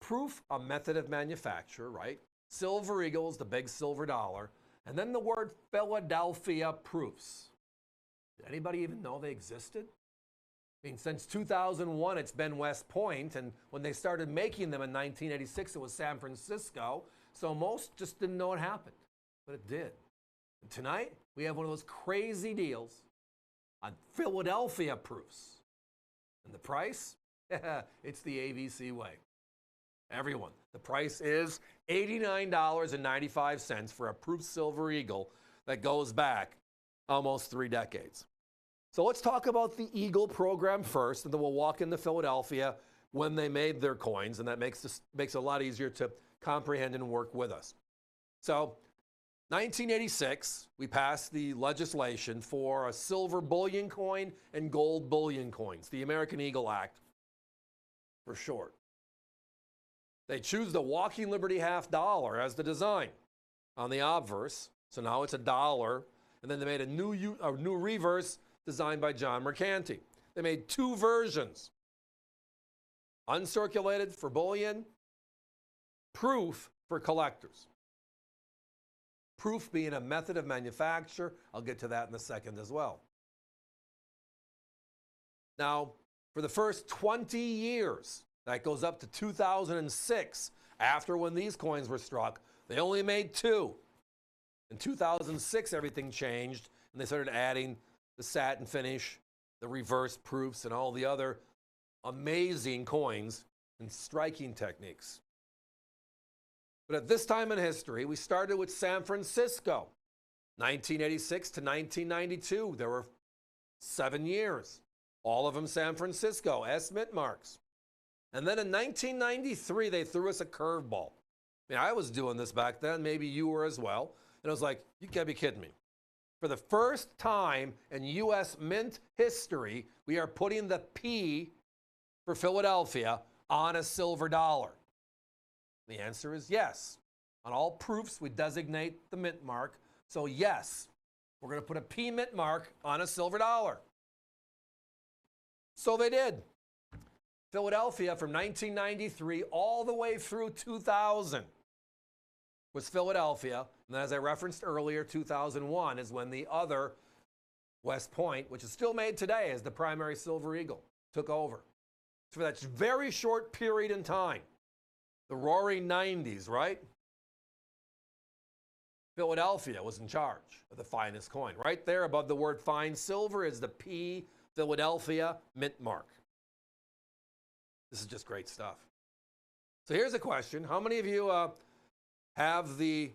Proof, a method of manufacture, right? Silver eagle is the big silver dollar. And then the word Philadelphia proofs. Did anybody even know they existed? I mean, since 2001, it's been West Point, and when they started making them in 1986, it was San Francisco, so most just didn't know it happened, but it did. And tonight, we have one of those crazy deals on Philadelphia proofs. And the price? It's the ABC way. Everyone, the price is $89.95 for a proof silver eagle that goes back almost 3 decades. So let's talk about the Eagle program first, and then we'll walk into Philadelphia when they made their coins, and that makes it a lot easier to comprehend and work with us. So 1986, we passed the legislation for a silver bullion coin and gold bullion coins, the American Eagle Act for short. They choose the Walking Liberty half dollar as the design on the obverse, so now it's $1, and then they made a new reverse designed by John Mercanti. They made 2 versions. Uncirculated for bullion, proof for collectors. Proof being a method of manufacture. I'll get to that in a second as well. Now, for the first 20 years, that goes up to 2006, after when these coins were struck, they only made 2. In 2006, everything changed, and they started adding the satin finish, the reverse proofs, and all the other amazing coins and striking techniques. But at this time in history, we started with San Francisco. 1986 to 1992, there were 7 years. All of them San Francisco, S mint marks. And then in 1993, they threw us a curveball. I mean, I was doing this back then, maybe you were as well. And I was like, you gotta be kidding me. For the first time in U.S. mint history, we are putting the P for Philadelphia on a silver dollar. The answer is yes. On all proofs, we designate the mint mark. So yes, we're going to put a P mint mark on a silver dollar. So they did. Philadelphia from 1993 all the way through 2000 was Philadelphia. And as I referenced earlier, 2001 is when the other West Point, which is still made today as the primary silver eagle, took over. So for that very short period in time, the roaring 90s, right? Philadelphia was in charge of the finest coin. Right there above the word fine silver is the P Philadelphia mint mark. This is just great stuff. So here's a question. How many of you have the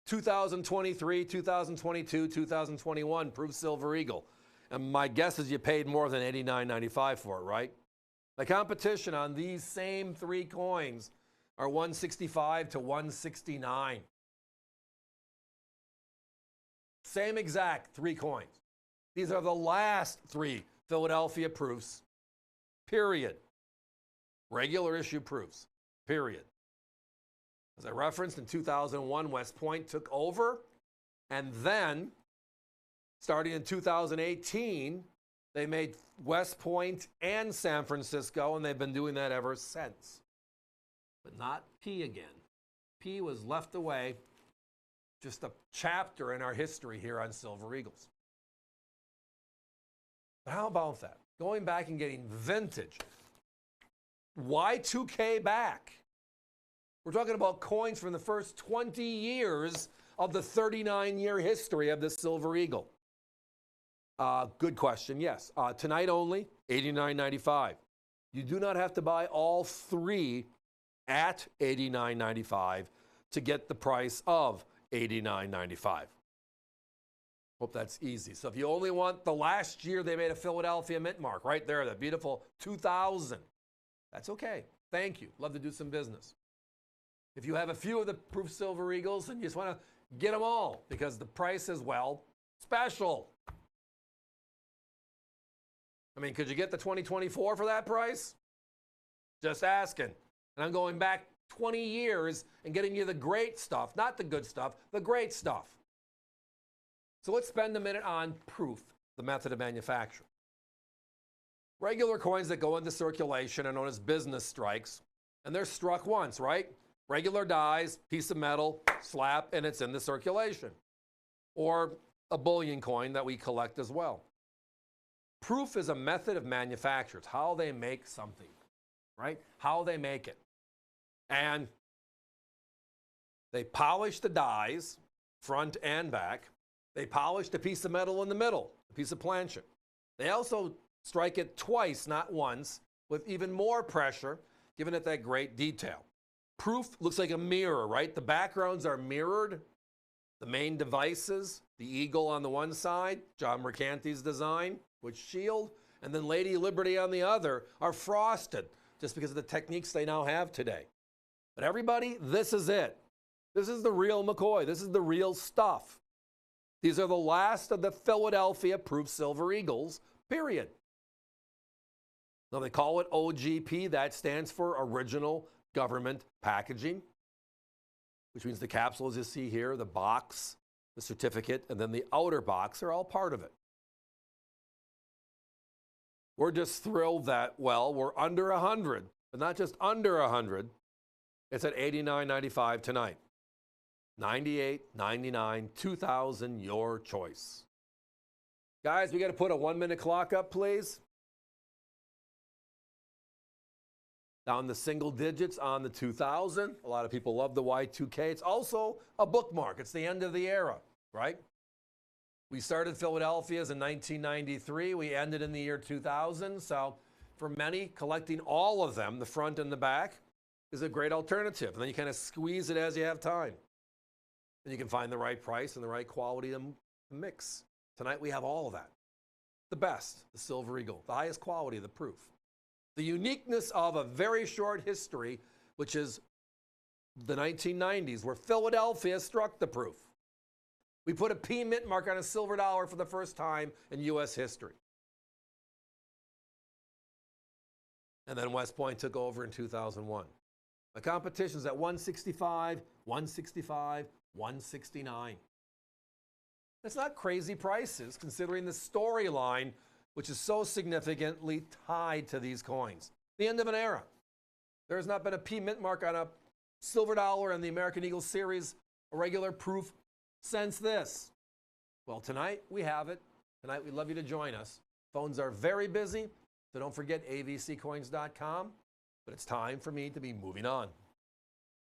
2023, 2022, 2021 proof silver eagle? And my guess is you paid more than $89.95 for it, right? The competition on these same 3 coins are $165 to $169. Same exact 3 coins. These are the last 3 Philadelphia proofs, period. Regular issue proofs, period. As I referenced, in 2001, West Point took over, and then, starting in 2018, they made West Point and San Francisco, and they've been doing that ever since. But not P again. P was left away, just a chapter in our history here on Silver Eagles. But how about that? Going back and getting vintage. Y2K back. We're talking about coins from the first 20 years of the 39-year history of the Silver Eagle. Good question, yes. Tonight only, $89.95. You do not have to buy all 3 at $89.95 to get the price of $89.95. Hope that's easy. So if you only want the last year they made a Philadelphia mint mark, right there, that beautiful 2000, that's okay. Thank you. Love to do some business. If you have a few of the proof silver eagles and you just want to get them all because the price is, well, special. I mean, could you get the 2024 for that price? Just asking. And I'm going back 20 years and getting you the great stuff, not the good stuff, the great stuff. So let's spend a minute on proof, the method of manufacture. Regular coins that go into circulation are known as business strikes. And they're struck once, right? Regular dies, piece of metal, slap, and it's in the circulation. Or a bullion coin that we collect as well. Proof is a method of manufacture. It's how they make something, right? How they make it. And they polish the dies, front and back. They polish the piece of metal in the middle, a piece of planchette. They also strike it twice, not once, with even more pressure, giving it that great detail. Proof looks like a mirror, right? The backgrounds are mirrored. The main devices, the eagle on the one side, John Mercanti's design with shield, and then Lady Liberty on the other, are frosted just because of the techniques they now have today. But everybody, this is it. This is the real McCoy. This is the real stuff. These are the last of the Philadelphia proof silver eagles, period. Now they call it OGP. That stands for Original Government Packaging, which means the capsule, as you see here, the box, the certificate, and then the outer box are all part of it. We're just thrilled that, well, we're under 100, but not just under 100. It's at $89.95 tonight. $98, $99, $2,000, your choice. Guys, we got to put a 1-minute clock up, please. Down the single digits on the 2000. A lot of people love the Y2K. It's also a bookmark. It's the end of the era, right? We started Philadelphia's in 1993. We ended in the year 2000. So for many, collecting all of them, the front and the back, is a great alternative. And then you kind of squeeze it as you have time. And you can find the right price and the right quality to mix. Tonight we have all of that. The best, the Silver Eagle, the highest quality, the proof. The uniqueness of a very short history, which is the 1990s, where Philadelphia struck the proof. We put a P mint mark on a silver dollar for the first time in U.S. history. And then West Point took over in 2001. The competition's at 165, 165, 169. That's not crazy prices, considering the storyline, which is so significantly tied to these coins. The end of an era. There has not been a P mint mark on a silver dollar in the American Eagle series, a regular proof, since this. Well, tonight we have it. Tonight we'd love you to join us. Phones are very busy, so don't forget avccoins.com. But it's time for me to be moving on.